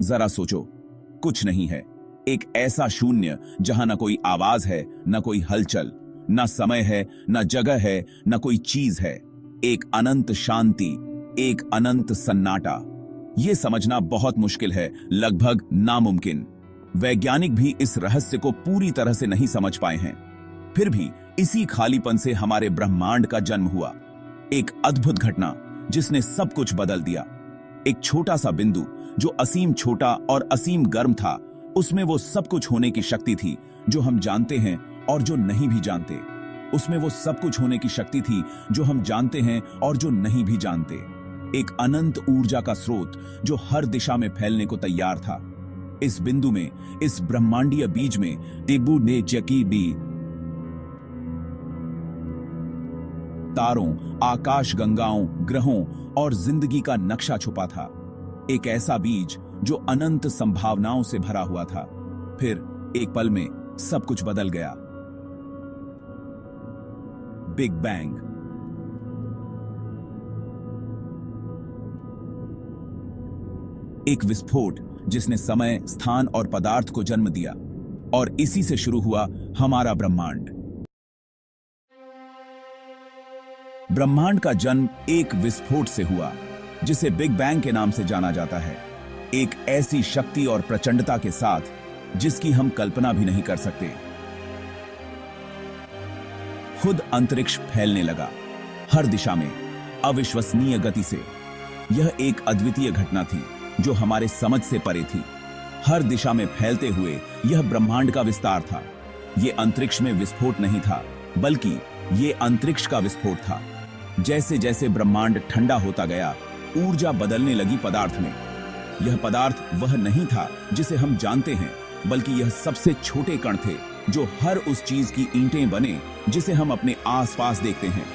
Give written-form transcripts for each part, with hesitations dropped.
जरा सोचो, कुछ नहीं है। एक ऐसा शून्य जहां न कोई आवाज है, न कोई हलचल, न समय है, न जगह है, न कोई चीज है। एक अनंत शांति, एक अनंत सन्नाटा। यह समझना बहुत मुश्किल है, लगभग नामुमकिन। वैज्ञानिक भी इस रहस्य को पूरी तरह से नहीं समझ पाए हैं। फिर भी इसी खालीपन से हमारे ब्रह्मांड का जन्म हुआ। एक अद्भुत घटना जिसने सब कुछ बदल दिया। एक छोटा सा बिंदु जो असीम छोटा और असीम गर्म था, उसमें वो सब कुछ होने की शक्ति थी जो हम जानते हैं और जो नहीं भी जानते। उसमें वो सब कुछ होने की शक्ति थी जो हम जानते हैं और जो नहीं भी जानते। एक अनंत ऊर्जा का स्रोत जो हर दिशा में फैलने को तैयार था। इस बिंदु में, इस ब्रह्मांडीय बीज में टिब्बू ने जकी भी तारों, आकाश गंगाओं, ग्रहों और जिंदगी का नक्शा छुपा था। एक ऐसा बीज जो अनंत संभावनाओं से भरा हुआ था। फिर एक पल में सब कुछ बदल गया। Big bang. एक विस्फोट जिसने समय, स्थान और पदार्थ को जन्म दिया, और इसी से शुरू हुआ हमारा ब्रह्मांड। ब्रह्मांड का जन्म एक विस्फोट से हुआ जिसे बिग बैंग के नाम से जाना जाता है। एक ऐसी शक्ति और प्रचंडता के साथ जिसकी हम कल्पना भी नहीं कर सकते। खुद अंतरिक्ष फैलने लगा, हर दिशा में, अविश्वसनीय गति से। यह एक अद्वितीय घटना थी जो हमारे समझ से परे थी। हर दिशा में फैलते हुए यह ब्रह्मांड का विस्तार था। यह अंतरिक्ष में विस्फोट नहीं था, बल्कि यह अंतरिक्ष का विस्फोट था। जैसे जैसे ब्रह्मांड ठंडा होता गया, ऊर्जा बदलने लगी पदार्थ में। यह पदार्थ वह नहीं था जिसे हम जानते हैं, बल्कि यह सबसे छोटे कण थे जो हर उस चीज की ईंटें बने जिसे हम अपने आसपास देखते हैं।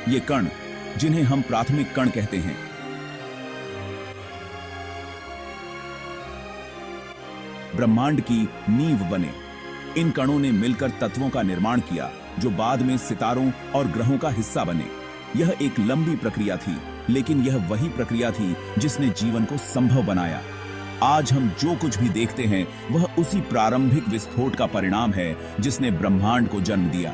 ये कण, जिन्हें हम प्राथमिक कण कहते हैं, ब्रह्मांड की नींव बने। इन कणों ने मिलकर तत्वों का निर्माण किया जो बाद में सितारों और ग्रहों का हिस्सा बने। यह एक लंबी प्रक्रिया थी, लेकिन यह वही प्रक्रिया थी जिसने जीवन को संभव बनाया। आज हम जो कुछ भी देखते हैं वह उसी प्रारंभिक विस्फोट का परिणाम है जिसने ब्रह्मांड को जन्म दिया।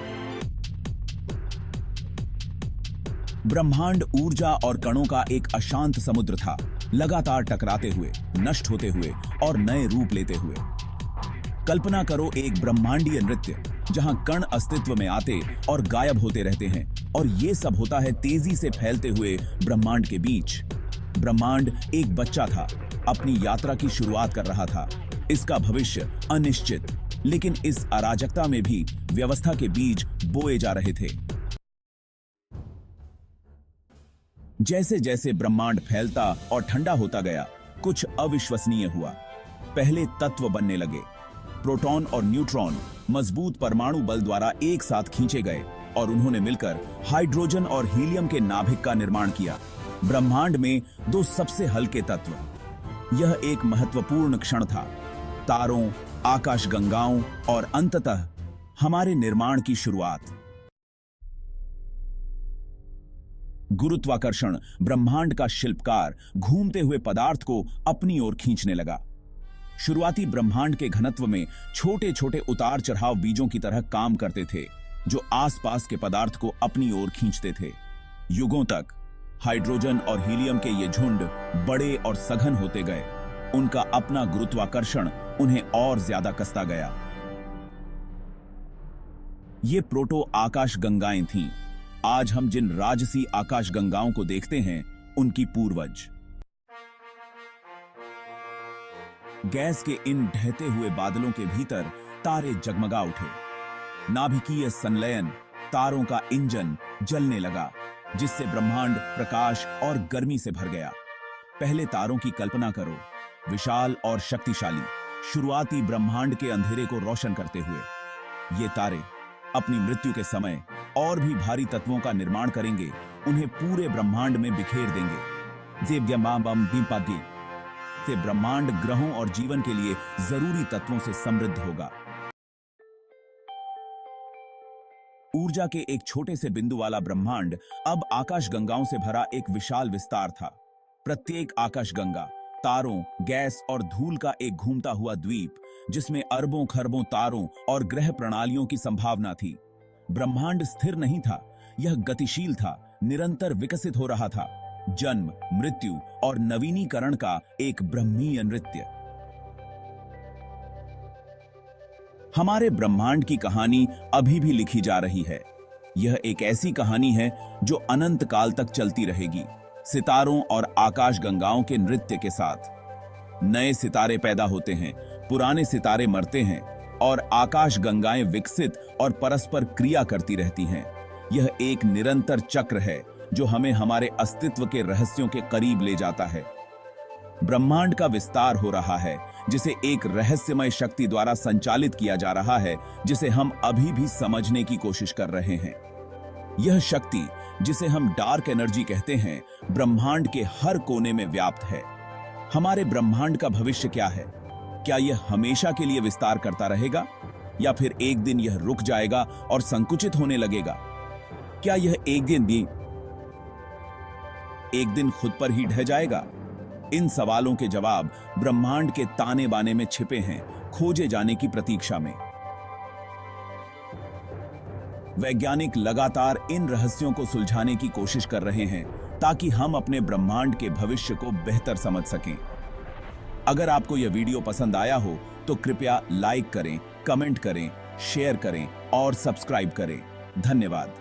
ब्रह्मांड ऊर्जा और कणों का एक अशांत समुद्र था, लगातार टकराते हुए, नष्ट होते हुए और नए रूप लेते हुए। कल्पना करो एक ब्रह्मांडीय नृत्य जहां कण अस्तित्व में आते और गायब होते रहते हैं, और यह सब होता है तेजी से फैलते हुए ब्रह्मांड के बीच। ब्रह्मांड एक बच्चा था, अपनी यात्रा की शुरुआत कर रहा था। इसका भविष्य अनिश्चित, लेकिन इस अराजकता में भी व्यवस्था के बीज बोए जा रहे थे। जैसे जैसे ब्रह्मांड फैलता और ठंडा होता गया, कुछ अविश्वसनीय हुआ। पहले तत्व बनने लगे। प्रोटॉन और न्यूट्रॉन मजबूत परमाणु बल द्वारा एक साथ खींचे गए और उन्होंने मिलकर हाइड्रोजन और हीलियम के नाभिक का निर्माण किया। ब्रह्मांड में दो सबसे हल्के तत्व। यह एक महत्वपूर्ण क्षण था। तारों, आकाशगंगाओं और अंततः हमारे निर्माण की शुरुआत। गुरुत्वाकर्षण ब्रह्मांड का शिल्पकार घूमते हुए पदार्थ को अपनी ओर खींचने लगा। शुरुआती ब्रह्मांड के घनत्व में छोटे छोटे उतार चढ़ाव बीजों की तरह काम करते थे, जो आसपास के पदार्थ को अपनी ओर खींचते थे। युगों तक हाइड्रोजन और हीलियम के ये झुंड बड़े और सघन होते गए। उनका अपना गुरुत्वाकर्षण उन्हें और ज्यादा कसता गया। ये प्रोटो आकाशगंगाएं थीं। आज हम जिन राजसी आकाशगंगाओं को देखते हैं, उनकी पूर्वज। गैस के इन ढहते हुए बादलों के भीतर तारे जगमगा उठे। नाभिकीय संलयन, तारों का इंजन जलने लगा, जिससे ब्रह्मांड प्रकाश और गर्मी से भर गया। पहले तारों की कल्पना करो, विशाल और शक्तिशाली, शुरुआती ब्रह्मांड के अंधेरे को रोशन करते हुए। ये तारे अपनी मृत्यु के समय और भी भारी तत्वों का निर्माण करेंगे, उन्हें पूरे ब्रह्मांड में बिखेर देंगे। से ब्रह्मांड ग्रहों और जीवन के लिए जरूरी तत्वों से समृद्ध होगा। ऊर्जा के एक छोटे से बिंदु वाला ब्रह्मांड अब आकाशगंगाओं से भरा एक विशाल विस्तार था। प्रत्येक आकाशगंगा तारों, गैस और धूल का एक घूमता हुआ द्वीप, जिसमें अरबों खरबों तारों और ग्रह प्रणालियों की संभावना थी। ब्रह्मांड स्थिर नहीं था, यह गतिशील था, निरंतर विकसित हो रहा था। जन्म, मृत्यु और नवीनीकरण का एक ब्रह्मीय नृत्य। हमारे ब्रह्मांड की कहानी अभी भी लिखी जा रही है। यह एक ऐसी कहानी है जो अनंत काल तक चलती रहेगी, सितारों और आकाशगंगाओं के नृत्य के साथ। नए सितारे पैदा होते हैं, पुराने सितारे मरते हैं और आकाशगंगाएं विकसित और परस्पर क्रिया करती रहती हैं। यह एक निरंतर चक्र है जो हमें हमारे अस्तित्व के रहस्यों के करीब ले जाता है। ब्रह्मांड का विस्तार हो रहा है, जिसे एक रहस्यमय शक्ति द्वारा संचालित किया जा रहा है, जिसे हम अभी भी समझने की कोशिश कर रहे हैं। यह शक्ति, जिसे हम डार्क एनर्जी कहते हैं, ब्रह्मांड के हर कोने में व्याप्त है। हमारे ब्रह्मांड का भविष्य क्या है? क्या यह हमेशा के लिए विस्तार करता रहेगा या फिर एक दिन यह रुक जाएगा और संकुचित होने लगेगा? क्या यह एक दिन खुद पर ही ढह जाएगा? इन सवालों के जवाब ब्रह्मांड के ताने बाने में छिपे हैं, खोजे जाने की प्रतीक्षा में। वैज्ञानिक लगातार इन रहस्यों को सुलझाने की कोशिश कर रहे हैं ताकि हम अपने ब्रह्मांड के भविष्य को बेहतर समझ सकें। अगर आपको यह वीडियो पसंद आया हो तो कृपया लाइक करें, कमेंट करें, शेयर करें और सब्सक्राइब करें। धन्यवाद।